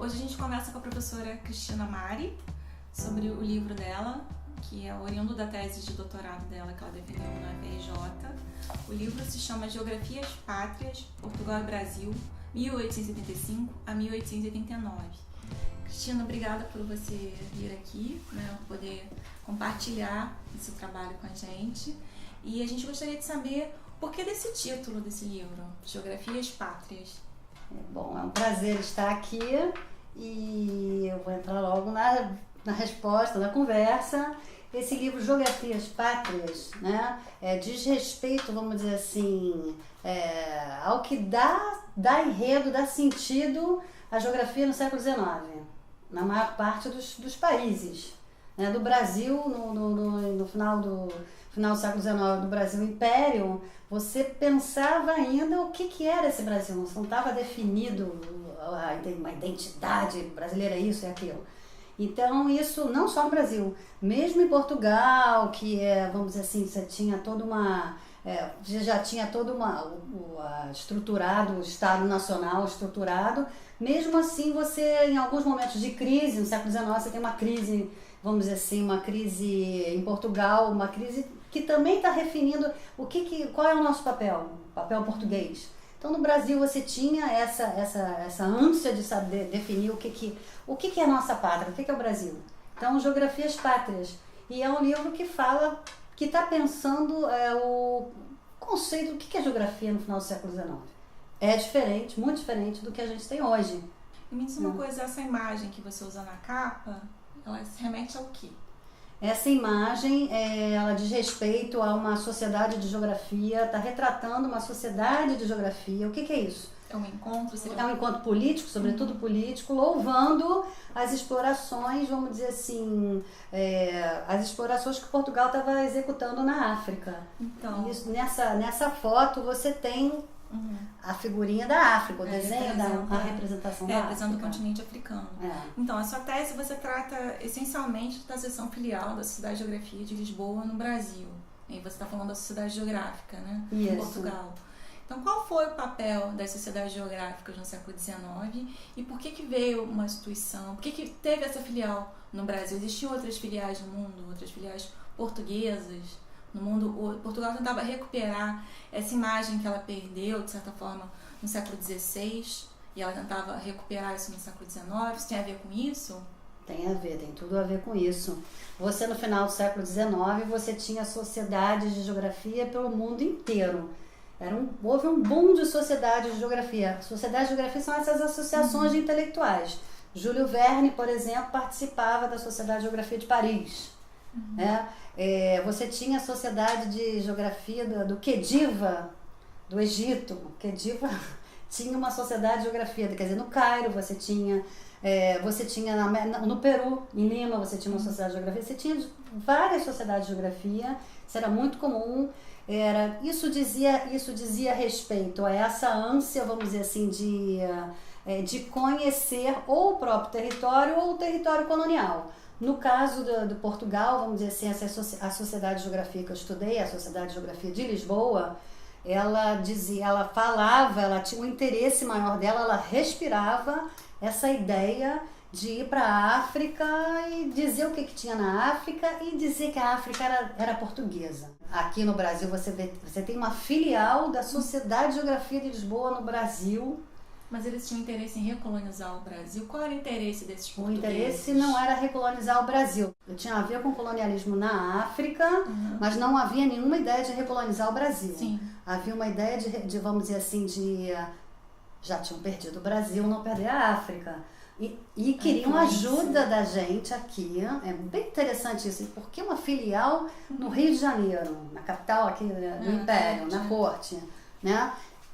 Hoje a gente conversa com a professora Cristina Mari sobre o livro dela, que é oriundo da tese de doutorado dela, que ela defendeu na FRJ. O livro se chama Geografias Pátrias, Portugal e Brasil, 1875 a 1889. Cristina, obrigada por você vir aqui, poder compartilhar esse trabalho com a gente. E a gente gostaria de saber o porquê desse título desse livro, Geografias Pátrias. Bom, é um prazer estar aqui e eu vou entrar logo na resposta, na conversa. Esse livro, Geografias Pátrias, diz respeito, vamos dizer assim, ao que dá enredo, dá sentido à geografia no século XIX, na maior parte dos países. Do Brasil, no final do século XIX, do Brasil Império, você pensava ainda o que era esse Brasil, não estava definido uma identidade brasileira, isso e aquilo. Então, isso não só no Brasil, mesmo em Portugal, que vamos dizer assim, você tinha toda já tinha todo estruturado, o Estado Nacional estruturado, mesmo assim você, em alguns momentos de crise, no século XIX, você tem uma crise, vamos dizer assim, uma crise em Portugal, uma crise que também está definindo qual é o nosso papel português. Então, no Brasil, você tinha essa ânsia de saber definir o que é a nossa pátria, o que é o Brasil. Então, Geografias Pátrias. E é um livro que está pensando o conceito do que é geografia no final do século XIX. É diferente, muito diferente do que a gente tem hoje. E me diz uma coisa, essa imagem que você usa na capa, ela se remete ao quê? Essa imagem, ela diz respeito a uma sociedade de geografia, está retratando uma sociedade de geografia. O que é isso? É um encontro? É um encontro político, sobretudo político, louvando as explorações, vamos dizer assim, as explorações que Portugal estava executando na África. Então, isso, nessa foto você tem a figurinha da África, o desenho a representação da África. Representando o continente africano. Então, a sua tese você trata essencialmente da seção filial da Sociedade de Geografia de Lisboa, no Brasil. E você está falando da Sociedade Geográfica, Isso. em Portugal. Então, qual foi o papel das sociedades geográficas no século XIX e por que veio uma instituição, por que teve essa filial no Brasil? Existiam outras filiais no mundo, outras filiais portuguesas no mundo? Portugal tentava recuperar essa imagem que ela perdeu, de certa forma, no século XVI, e ela tentava recuperar isso no século XIX. Isso tem a ver com isso? Tem a ver, tem tudo a ver com isso. Você, no final do século XIX, você tinha sociedades de geografia pelo mundo inteiro. Houve um boom de sociedades de geografia. Sociedades de geografia são essas associações de intelectuais. Júlio Verne, por exemplo, participava da Sociedade de Geografia de Paris. Você tinha a Sociedade de Geografia do Khediva, do Egito. Khediva tinha uma Sociedade de Geografia, quer dizer, no Cairo você tinha no Peru, em Lima, você tinha uma Sociedade de Geografia. Você tinha várias sociedades de geografia, isso era muito comum. Isso dizia respeito a essa ânsia, vamos dizer assim, de conhecer ou o próprio território ou o território colonial. No caso do Portugal, vamos dizer assim, a Sociedade de Geografia que eu estudei, a Sociedade de Geografia de Lisboa, ela tinha um interesse maior dela, ela respirava essa ideia de ir para a África e dizer o que tinha na África e dizer que a África era portuguesa. Aqui no Brasil você tem uma filial da Sociedade de Geografia de Lisboa no Brasil. Mas eles tinham interesse em recolonizar o Brasil. Qual era o interesse desses portugueses? O interesse não era recolonizar o Brasil. Tinha a ver com colonialismo na África, mas não havia nenhuma ideia de recolonizar o Brasil. Sim. Havia uma ideia de vamos dizer assim, já tinham perdido o Brasil, não perder a África. E queriam ajuda da gente aqui. É bem interessante isso. Porque uma filial no Rio de Janeiro, na capital aqui do Império, na corte,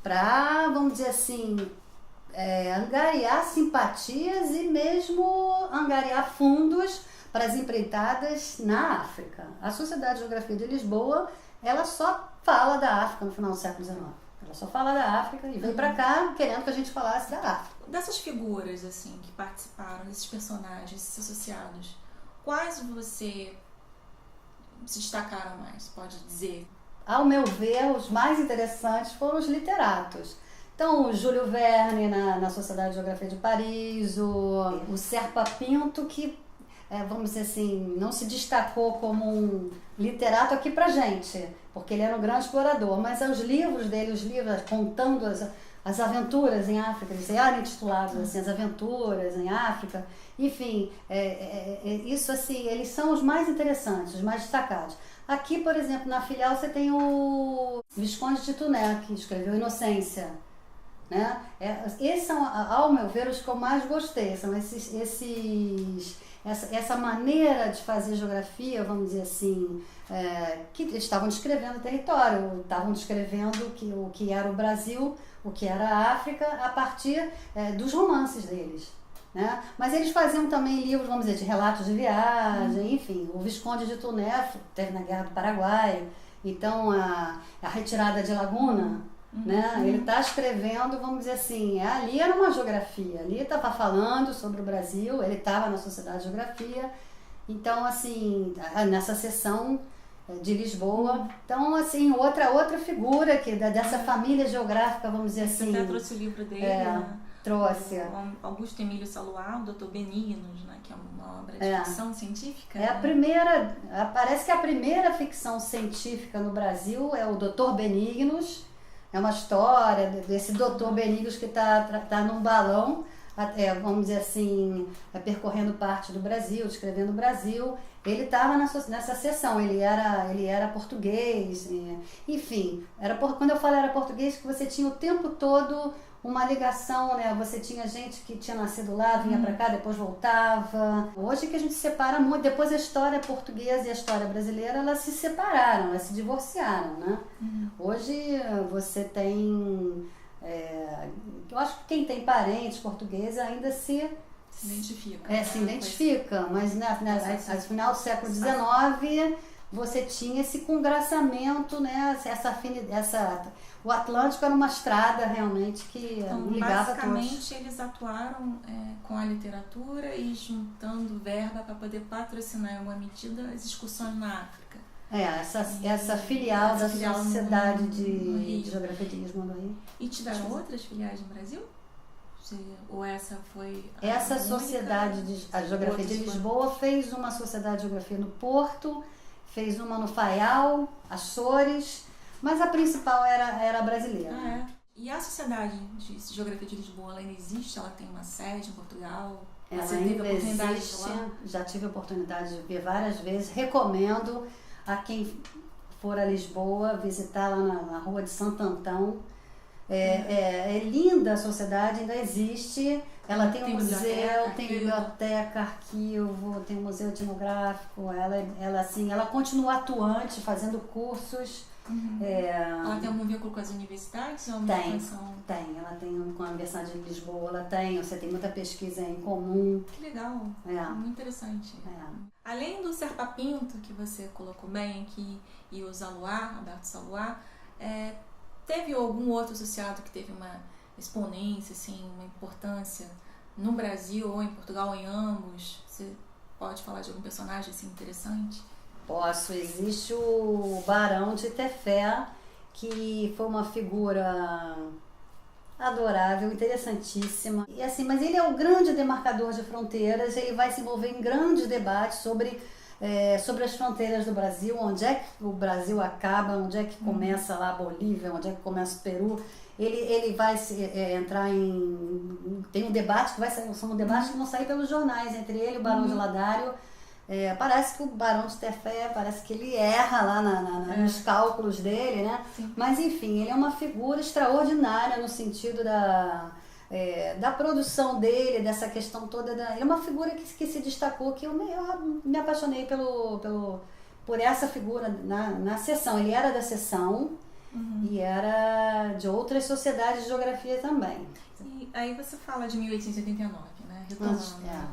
para, vamos dizer assim, angariar simpatias e mesmo angariar fundos para as empreitadas na África. A Sociedade de Geografia de Lisboa, ela só fala da África no final do século XIX. Ela só fala da África e veio para cá querendo que a gente falasse da África. Dessas figuras assim que participaram, desses personagens, esses associados, quais você se destacaram mais, pode dizer? Ao meu ver, os mais interessantes foram os literatos. Então, o Júlio Verne na Sociedade de Geografia de Paris, o Serpa Pinto, que, vamos dizer assim, não se destacou como um literato aqui pra gente, porque ele era um grande explorador, mas os livros dele, os livros contando as aventuras em África, eles eram intitulados assim, As Aventuras em África, enfim, isso assim, eles são os mais interessantes, os mais destacados. Aqui, por exemplo, na filial você tem o Visconde de Tuné, que escreveu Inocência, né? Esses são, ao meu ver, os que eu mais gostei, são essa maneira de fazer geografia, vamos dizer assim, que eles estavam descrevendo o território, estavam descrevendo o que era o Brasil, o que era a África, a partir dos romances deles. Né? Mas eles faziam também livros, vamos dizer, de relatos de viagem, enfim. O Visconde de Tuné teve na Guerra do Paraguai, então a retirada de Laguna, né? Ele está escrevendo, vamos dizer assim, ali era uma geografia, ali estava falando sobre o Brasil, ele estava na Sociedade de Geografia, então assim, nessa sessão de Lisboa, então assim, outra figura dessa família geográfica, vamos dizer assim. Você até trouxe o livro dele, né? Trouxe. O Augusto Emílio Saluar, o Dr. Benignos, né? Que é uma obra de ficção científica. A primeira, parece que a primeira ficção científica no Brasil é o Dr. Benignos. É uma história desse Dr. Benignos que tá num balão, vamos dizer assim, percorrendo parte do Brasil, descrevendo o Brasil. Ele estava nessa sessão, ele era português, enfim. Quando eu falo era português, que você tinha o tempo todo uma ligação, né? Você tinha gente que tinha nascido lá, vinha para cá, depois voltava. Hoje que a gente separa muito, depois a história portuguesa e a história brasileira, elas se separaram, elas se divorciaram, né? Hoje você tem, eu acho que quem tem parentes portugueses ainda se identifica. Se identifica, mas no final do século XIX você tinha esse congraçamento, né? O Atlântico era uma estrada realmente que ligava basicamente, todos. eles atuaram com a literatura e juntando verba para poder patrocinar em uma medida as excursões na África. Essa filial da Sociedade de Geografia de Lisboa no Rio. E tiveram outras filiais no Brasil? Ou essa foi a Essa única? Sociedade de Geografia de Lisboa fez uma Sociedade de Geografia no Porto, fez uma no Faial, Açores, mas a principal era a brasileira. E a Sociedade de Geografia de Lisboa, ela ainda existe? Ela tem uma sede em Portugal? Ela Você ainda teve a oportunidade existe, de ir lá? já tive a oportunidade de ver várias vezes. Recomendo a quem for a Lisboa visitar lá na Rua de Santo Antão. É linda a sociedade, ainda existe. Ela tem um museu, tem biblioteca, arquivo, tem um museu etnográfico. Ela continua atuante, fazendo cursos. Ela tem algum vínculo com as universidades? Ou Tem. Ela tem com a Universidade de Lisboa, você tem muita pesquisa em comum. Que legal, muito interessante. Além do Serpa Pinto, que você colocou bem aqui, e o Zaluar, Alberto Zaluar, teve algum outro associado que teve uma exponência, assim, uma importância no Brasil ou em Portugal, ou em ambos? Você pode falar de algum personagem assim, interessante? Posso. Existe o Barão de Tefé, que foi uma figura adorável, interessantíssima. E assim, mas ele é o grande demarcador de fronteiras, ele vai se envolver em grandes debates sobre as fronteiras do Brasil, onde é que o Brasil acaba, onde é que começa lá a Bolívia, onde é que começa o Peru. Ele vai entrar tem um debate que vai sair, são debates que vão sair pelos jornais, entre ele e o Barão de Ladário. Parece que o Barão de Tefé, parece que ele erra lá nos cálculos dele, né? Sim. Mas enfim, ele é uma figura extraordinária no sentido da produção dele, dessa questão toda. Ele é uma figura que se destacou, que eu me apaixonei por essa figura na sessão. Ele era da sessão e era de outras sociedades de geografia também. E aí você fala de 1889.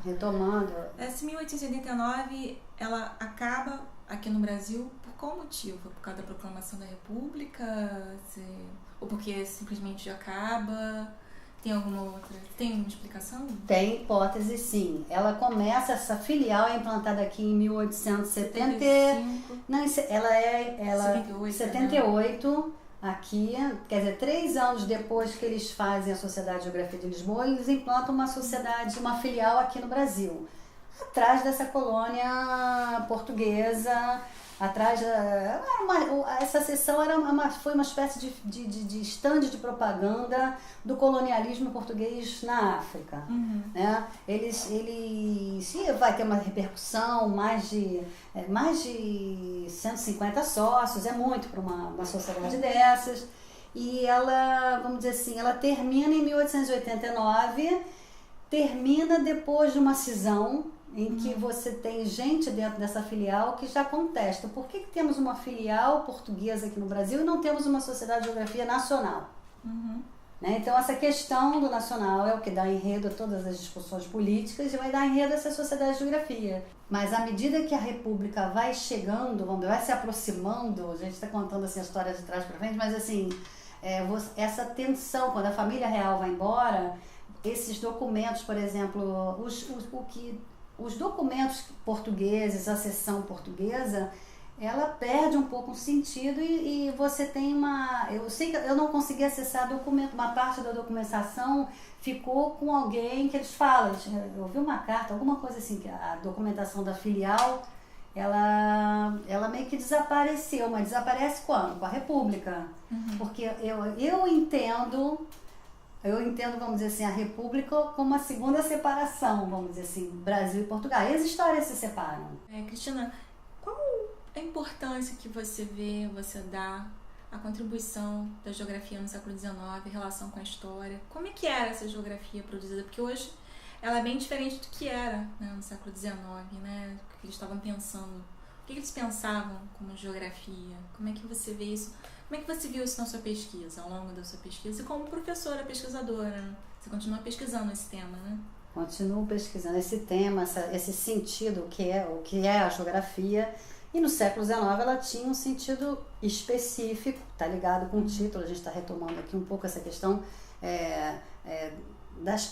Retomando. Essa 1889, ela acaba aqui no Brasil por qual motivo? Por causa da proclamação da República? Ou porque simplesmente acaba? Tem alguma outra? Tem uma explicação? Tem hipótese, sim. Ela começa, essa filial é implantada aqui em 1870. 75. Não, ela 78, 78. aqui, quer dizer, 3 anos depois que eles fazem a Sociedade de Geografia de Lisboa, eles implantam uma sociedade, uma filial aqui no Brasil, atrás dessa colônia portuguesa, atrás essa sessão foi uma espécie de stand de propaganda do colonialismo português na África. Né? Eles vai ter uma repercussão, mais de 150 sócios, é muito para uma sociedade dessas. E ela, vamos dizer assim, ela termina em 1889, termina depois de uma cisão, em que você tem gente dentro dessa filial que já contesta. Por que temos uma filial portuguesa aqui no Brasil e não temos uma sociedade de geografia nacional? Né? Então, essa questão do nacional é o que dá enredo a todas as discussões políticas e vai dar enredo a essa sociedade de geografia. Mas à medida que a República vai chegando, vai se aproximando, a gente está contando assim, a história de trás para frente, mas assim, essa tensão, quando a família real vai embora, esses documentos, por exemplo, os documentos portugueses, a seção portuguesa, ela perde um pouco o sentido e você tem eu sei que eu não consegui acessar documento, uma parte da documentação ficou com alguém que eles falam, eu vi uma carta, alguma coisa assim, que a documentação da filial, ela meio que desapareceu, mas desaparece quando? Com a República. Porque eu entendo, vamos dizer assim, a República como uma segunda separação, vamos dizer assim, Brasil e Portugal. E as histórias se separam. Cristina, qual a importância que você dá à contribuição da geografia no século XIX em relação com a história? Como é que era essa geografia produzida? Porque hoje ela é bem diferente do que era, né, no século XIX, né? O que eles estavam pensando. O que eles pensavam como geografia? Como é que você vê isso? Como é que você viu isso na sua pesquisa, ao longo da sua pesquisa? E como professora, pesquisadora, né? Você continua pesquisando esse tema, né? Continuo pesquisando esse tema, esse sentido, o que é a geografia. E no século XIX ela tinha um sentido específico, está ligado com o título, a gente está retomando aqui um pouco essa questão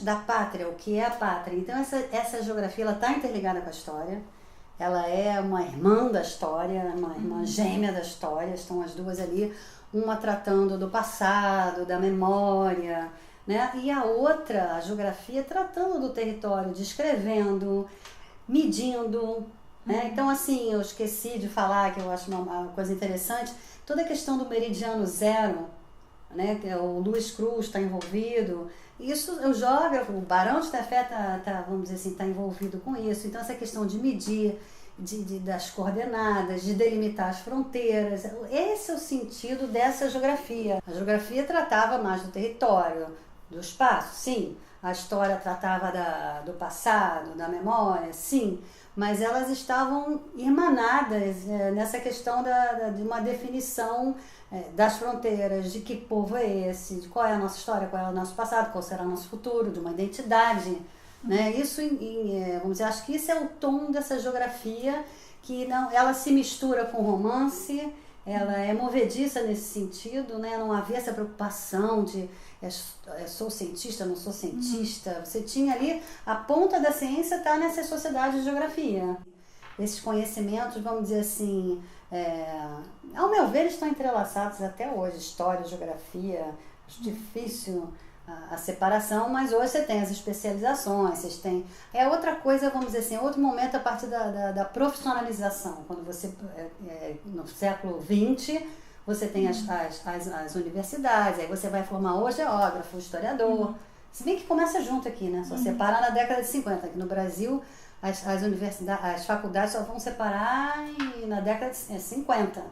da pátria, o que é a pátria. Então essa geografia está interligada com a história. Ela é uma irmã da história, uma irmã gêmea da história, estão as duas ali, uma tratando do passado, da memória, né? E a outra, a geografia, tratando do território, descrevendo, medindo, né? Então, assim, eu esqueci de falar, que eu acho uma coisa interessante, toda a questão do meridiano zero, né? Que o Luiz Cruz está envolvido. Isso, o geógrafo, o Barão de Tefé vamos dizer assim, está envolvido com isso. Então, essa questão de medir, das coordenadas, de delimitar as fronteiras, esse é o sentido dessa geografia. A geografia tratava mais do território, do espaço, sim. A história tratava do passado, da memória, sim. Mas elas estavam irmanadas nessa questão de uma definição das fronteiras, de que povo é esse, de qual é a nossa história, qual é o nosso passado, qual será o nosso futuro, de uma identidade. Né? Isso, vamos dizer, acho que isso é o tom dessa geografia, que não, ela se mistura com romance, ela é movediça nesse sentido, né? Não havia essa preocupação de sou cientista, não sou cientista. Você tinha ali, a ponta da ciência está nessa sociedade de geografia. Esses conhecimentos, vamos dizer assim, ao meu ver, estão entrelaçados até hoje, história, geografia. Acho difícil a separação, mas hoje você tem as especializações, vocês têm... É outra coisa, vamos dizer assim, outro momento a partir da profissionalização, quando você, no século XX, você tem as universidades, aí você vai formar o geógrafo, o historiador, se bem que começa junto aqui, né? Só separa na década de 50, aqui no Brasil as universidades, as faculdades só vão separar na década de 50.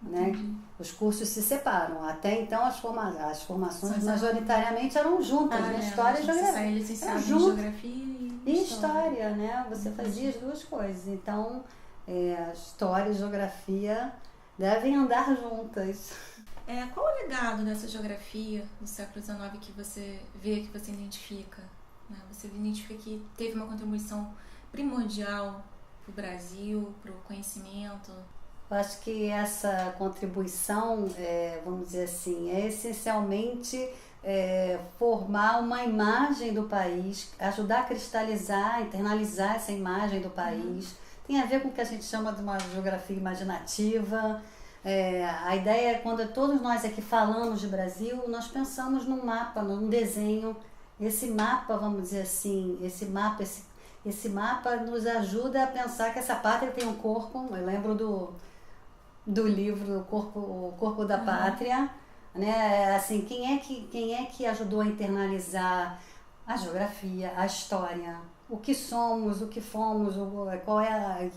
Né? Os cursos se separam. Até então as formações majoritariamente eram juntas, né? História e geografia. Licenciado em geografia e história, né? Você fazia as duas coisas. Então, história e geografia devem andar juntas. Qual o legado dessa geografia do século XIX que você vê, que você identifica? Né? Você identifica que teve uma contribuição primordial para o Brasil, para o conhecimento? Eu acho que essa contribuição, vamos dizer assim, é essencialmente formar uma imagem do país, ajudar a cristalizar, internalizar essa imagem do país. Tem a ver com o que a gente chama de uma geografia imaginativa, A ideia é quando todos nós aqui falamos de Brasil, nós pensamos num mapa, num desenho. Esse mapa, vamos dizer assim, esse mapa nos ajuda a pensar que essa pátria tem um corpo. Eu lembro do livro O Corpo da Pátria, né? Assim, quem é que ajudou a internalizar a geografia, a história, o que somos, o que fomos, qual é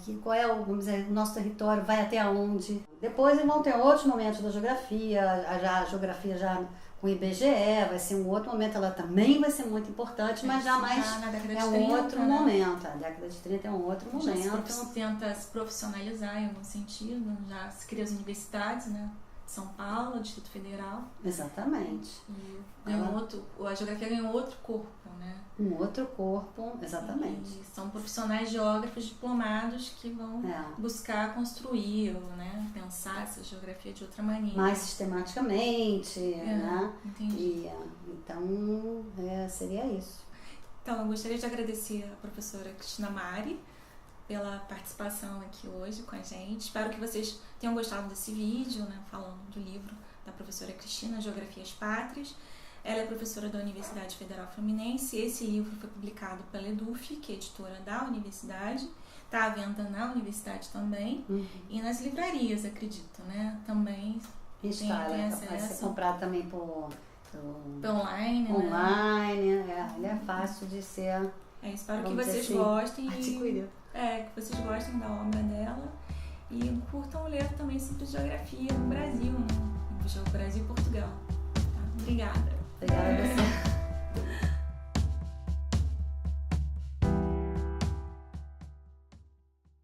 vamos dizer, o nosso território, vai até onde. Depois vão ter outros momentos da geografia, a geografia já com o IBGE, vai ser um outro momento, ela também vai ser muito importante, mas jamais é um outro momento. A década de 30 é um outro momento. Já tenta se profissionalizar em algum sentido, já se cria as universidades, né? São Paulo, Distrito Federal. Exatamente. E a geografia ganhou outro corpo, né? Um outro corpo, exatamente. E são profissionais geógrafos diplomados que vão buscar construir, né? Pensar essa geografia de outra maneira. Mais sistematicamente, né? Entendi. Então, seria isso. Então, eu gostaria de agradecer a professora Cristina Mari pela participação aqui hoje com a gente. Espero que vocês tenham gostado desse vídeo, né, falando do livro da professora Cristina, Geografias Pátrias. Ela é professora da Universidade Federal Fluminense. Esse livro foi publicado pela EDUF, que é editora da universidade. Está à venda na universidade também e nas livrarias, acredito, né? Também tem acesso. Vai ser comprado também por online, né? Online, ele é fácil de ser. Espero que vocês gostem. Adquirido. Que vocês gostem da obra dela e curtam ler também sobre geografia no Brasil, né? Brasil e Portugal. Tá? Obrigada. Obrigada a você.